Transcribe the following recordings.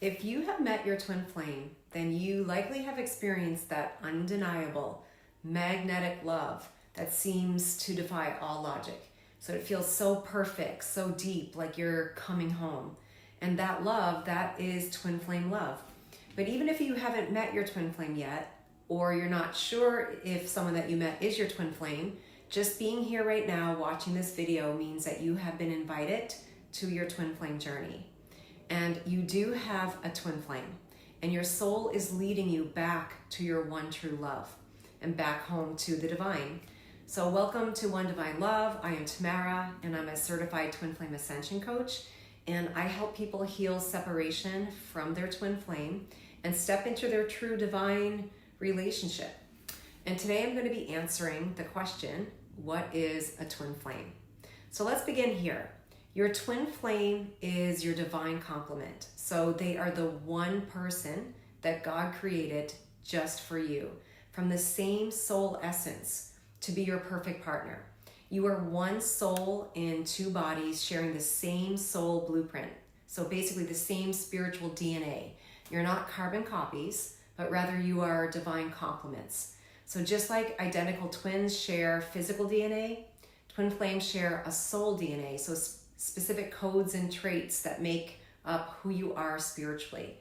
If you have met your twin flame, then you likely have experienced that undeniable, magnetic love that seems to defy all logic. So it feels so perfect, so deep, like you're coming home. And that love, that is twin flame love. But even if you haven't met your twin flame yet, or you're not sure if someone that you met is your twin flame, just being here right now watching this video means that you have been invited to your twin flame journey. And you do have a twin flame, and your soul is leading you back to your one true love and back home to the divine. So welcome to One Divine Love. I am Tamara, and I'm a certified twin flame ascension coach, and I help people heal separation from their twin flame and step into their true divine relationship. And today I'm going to be answering the question, what is a twin flame? So let's begin here. Your twin flame is your divine complement. So they are the one person that God created just for you, from the same soul essence to be your perfect partner. You are one soul in two bodies sharing the same soul blueprint. So basically the same spiritual DNA. You're not carbon copies, but rather you are divine complements. So just like identical twins share physical DNA, twin flames share a soul DNA. So specific codes and traits that make up who you are spiritually.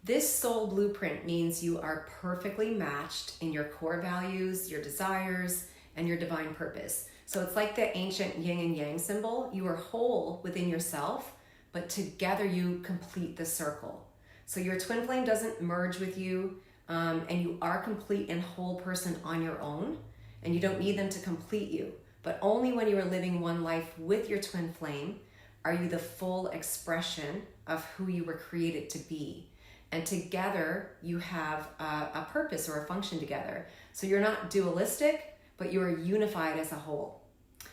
This soul blueprint means you are perfectly matched in your core values, your desires, and your divine purpose. So it's like the ancient yin and yang symbol. You are whole within yourself, but together you complete the circle. So your twin flame doesn't merge with you, and you are a complete and whole person on your own, and you don't need them to complete you. But only when you are living one life with your twin flame are you the full expression of who you were created to be. And together you have a purpose or a function together. So you're not dualistic, but you are unified as a whole.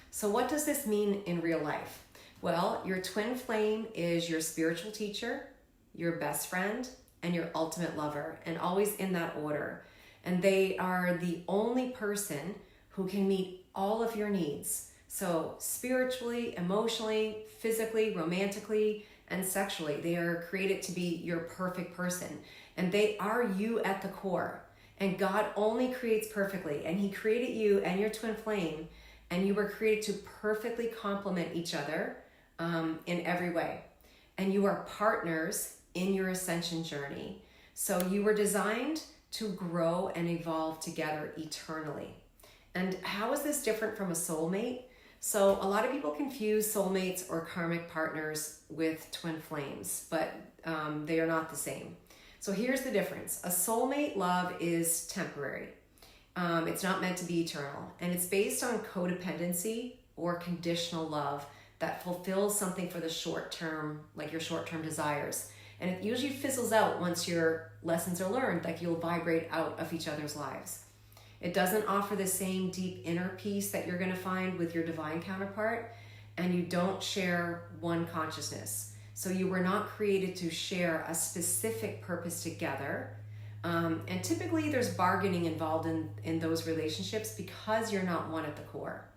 So what does this mean in real life? Well, your twin flame is your spiritual teacher, your best friend, and your ultimate lover, and always in that order. And they are the only person who can meet all of your needs. So spiritually, emotionally, physically, romantically, and sexually, they are created to be your perfect person. And they are you at the core. And God only creates perfectly. And He created you and your twin flame, and you were created to perfectly complement each other in every way. And you are partners in your ascension journey. So you were designed to grow and evolve together eternally. And how is this different from a soulmate? So a lot of people confuse soulmates or karmic partners with twin flames, but they are not the same. So here's the difference. A soulmate love is temporary. It's not meant to be eternal. And it's based on codependency or conditional love that fulfills something for the short term, like your short-term desires. And it usually fizzles out once your lessons are learned, like you'll vibrate out of each other's lives. It doesn't offer the same deep inner peace that you're going to find with your divine counterpart, and you don't share one consciousness. So you were not created to share a specific purpose together. And typically there's bargaining involved in those relationships because you're not one at the core.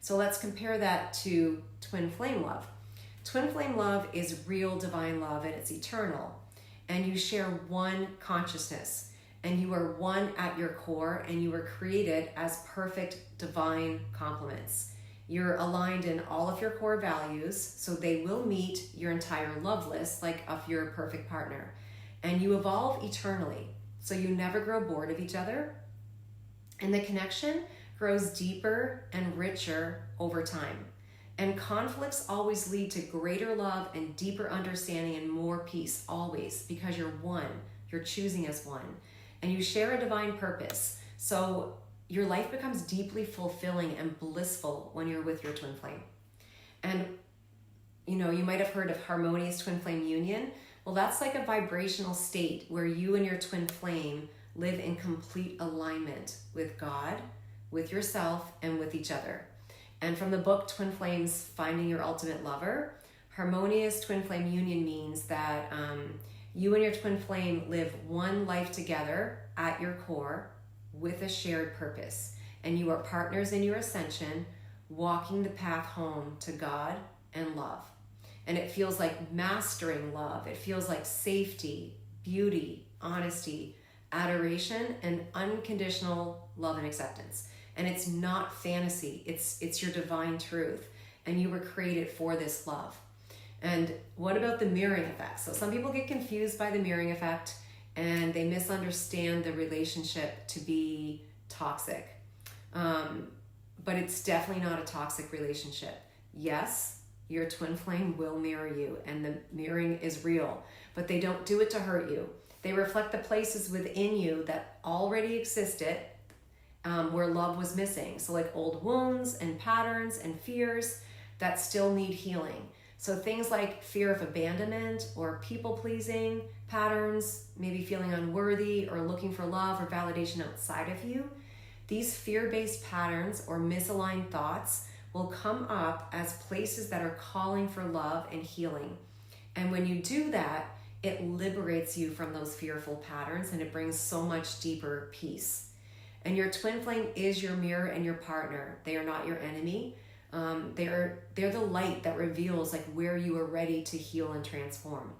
So let's compare that to twin flame love. Twin flame love is real divine love, and it's eternal. And you share one consciousness. And you are one at your core, and you were created as perfect divine complements. You're aligned in all of your core values, so they will meet your entire love list, like of your perfect partner. And you evolve eternally, so you never grow bored of each other. And the connection grows deeper and richer over time. And conflicts always lead to greater love and deeper understanding and more peace, always, because you're one. You're choosing as one. And you share a divine purpose. So your life becomes deeply fulfilling and blissful when you're with your twin flame. And you might have heard of harmonious twin flame union. Well, that's like a vibrational state where you and your twin flame live in complete alignment with God, with yourself, and with each other. And from the book Twin Flames, Finding Your Ultimate Lover, harmonious twin flame union means that you and your twin flame live one life together at your core with a shared purpose. And you are partners in your ascension, walking the path home to God and love. And it feels like mastering love. It feels like safety, beauty, honesty, adoration, and unconditional love and acceptance. And it's not fantasy. It's your divine truth. And you were created for this love. And what about the mirroring effect? So some people get confused by the mirroring effect and they misunderstand the relationship to be toxic. But it's definitely not a toxic relationship. Yes, your twin flame will mirror you, and the mirroring is real, but they don't do it to hurt you. They reflect the places within you that already existed, where love was missing. So like old wounds and patterns and fears that still need healing. So things like fear of abandonment or people-pleasing patterns, maybe feeling unworthy or looking for love or validation outside of you. These fear-based patterns or misaligned thoughts will come up as places that are calling for love and healing. And when you do that, it liberates you from those fearful patterns and it brings so much deeper peace. And your twin flame is your mirror and your partner. They are not your enemy. They're the light that reveals like where you are ready to heal and transform.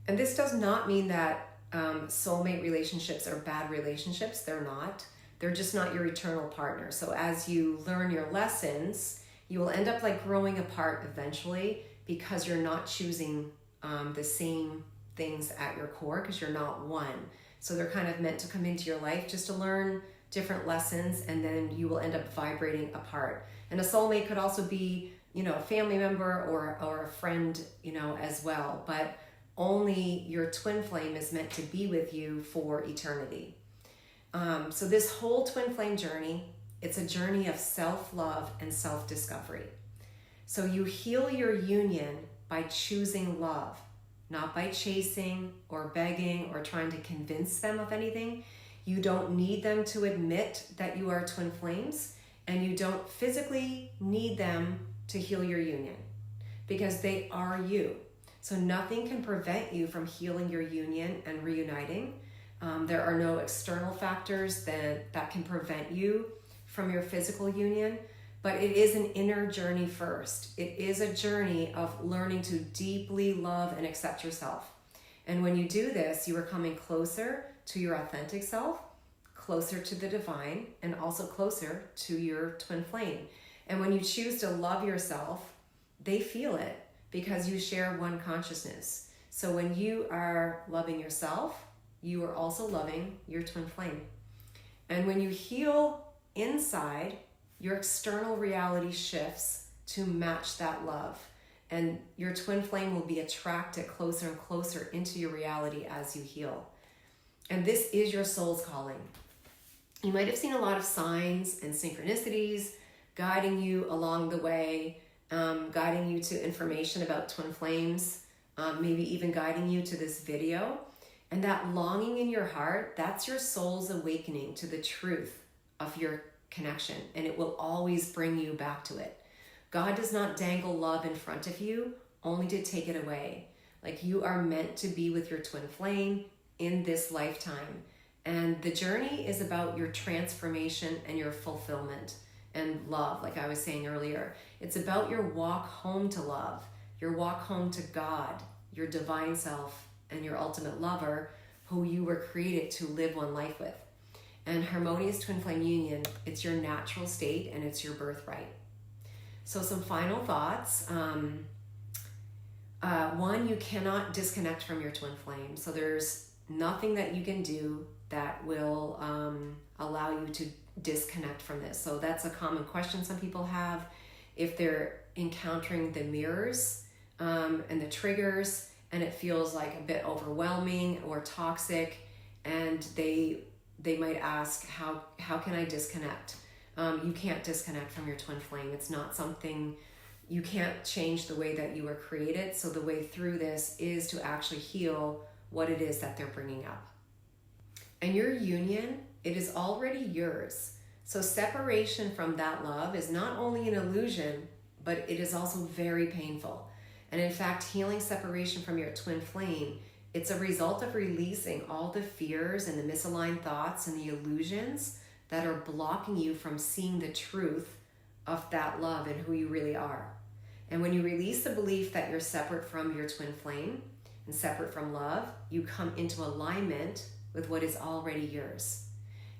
And this does not mean that soulmate relationships are bad relationships. They're not. They're just not your eternal partner. So as you learn your lessons, you will end up like growing apart eventually because you're not choosing the same things at your core because you're not one. So they're kind of meant to come into your life just to learn different lessons, and then you will end up vibrating apart. And a soulmate could also be, a family member or a friend, as well. But only your twin flame is meant to be with you for eternity. So this whole twin flame journey, it's a journey of self-love and self-discovery. So you heal your union by choosing love, not by chasing or begging or trying to convince them of anything. You don't need them to admit that you are twin flames, and you don't physically need them to heal your union because they are you. So nothing can prevent you from healing your union and reuniting. There are no external factors that can prevent you from your physical union, but it is an inner journey first. It is a journey of learning to deeply love and accept yourself. And when you do this, you are coming closer to your authentic self, closer to the divine, and also closer to your twin flame. And when you choose to love yourself, they feel it because you share one consciousness. So when you are loving yourself, you are also loving your twin flame. And when you heal inside, your external reality shifts to match that love. And your twin flame will be attracted closer and closer into your reality as you heal. And this is your soul's calling. You might have seen a lot of signs and synchronicities guiding you along the way, guiding you to information about twin flames, maybe even guiding you to this video. And that longing in your heart, that's your soul's awakening to the truth of your connection. And it will always bring you back to it. God does not dangle love in front of you only to take it away. Like, you are meant to be with your twin flame in this lifetime. And the journey is about your transformation and your fulfillment and love, like I was saying earlier. It's about your walk home to love, your walk home to God, your divine self, and your ultimate lover, who you were created to live one life with. And harmonious twin flame union, it's your natural state and it's your birthright. So some final thoughts. One, you cannot disconnect from your twin flame. So there's nothing that you can do that will allow you to disconnect from this. So that's a common question some people have if they're encountering the mirrors and the triggers, and it feels like a bit overwhelming or toxic, and they might ask, how can I disconnect? You can't disconnect from your twin flame. It's not something, you can't change the way that you were created. So the way through this is to actually heal what it is that they're bringing up. And your union, it is already yours. So separation from that love is not only an illusion, but it is also very painful. And in fact, healing separation from your twin flame, it's a result of releasing all the fears and the misaligned thoughts and the illusions that are blocking you from seeing the truth of that love and who you really are. And when you release the belief that you're separate from your twin flame and separate from love, you come into alignment with what is already yours.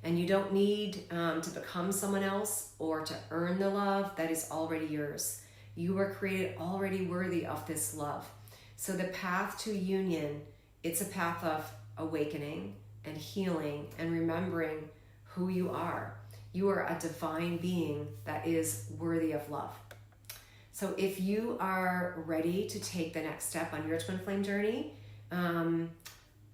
And you don't need to become someone else or to earn the love that is already yours. You were created already worthy of this love. So the path to union, it's a path of awakening and healing and remembering who you are. You are a divine being that is worthy of love. So if you are ready to take the next step on your twin flame journey,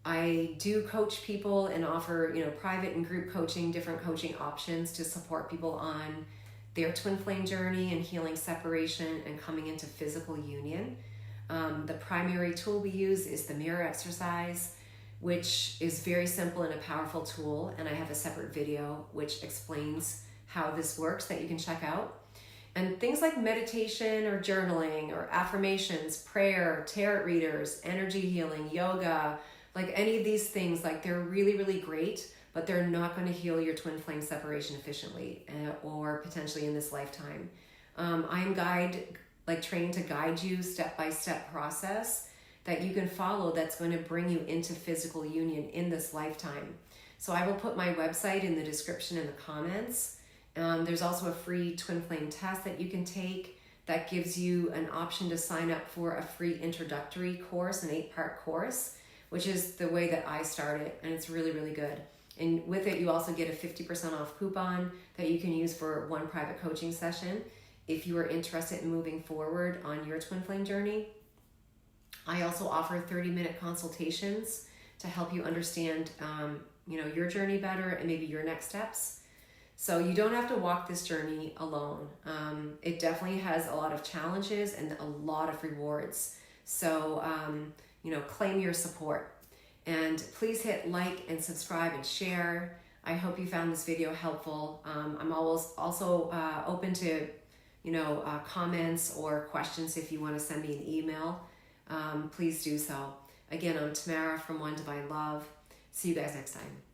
I do coach people and offer, private and group coaching, different coaching options to support people on their twin flame journey and healing separation and coming into physical union. The primary tool we use is the mirror exercise, which is very simple and a powerful tool. And I have a separate video which explains how this works that you can check out. And things like meditation or journaling or affirmations, prayer, tarot readers, energy healing, yoga, like any of these things, like they're really, really great, but they're not going to heal your twin flame separation efficiently or potentially in this lifetime. I'm trained to guide you step-by-step process that you can follow that's going to bring you into physical union in this lifetime. So I will put my website in the description in the comments. There's also a free twin flame test that you can take that gives you an option to sign up for a free introductory course, an 8-part course, which is the way that I started, and it's really, really good. And with it, you also get a 50% off coupon that you can use for one private coaching session if you are interested in moving forward on your twin flame journey. I also offer 30-minute consultations to help you understand, your journey better and maybe your next steps. So you don't have to walk this journey alone. It definitely has a lot of challenges and a lot of rewards. So, claim your support. And please hit like and subscribe and share. I hope you found this video helpful. I'm also open to, comments or questions if you want to send me an email. Please do so. Again, I'm Tamara from One Divine Love. See you guys next time.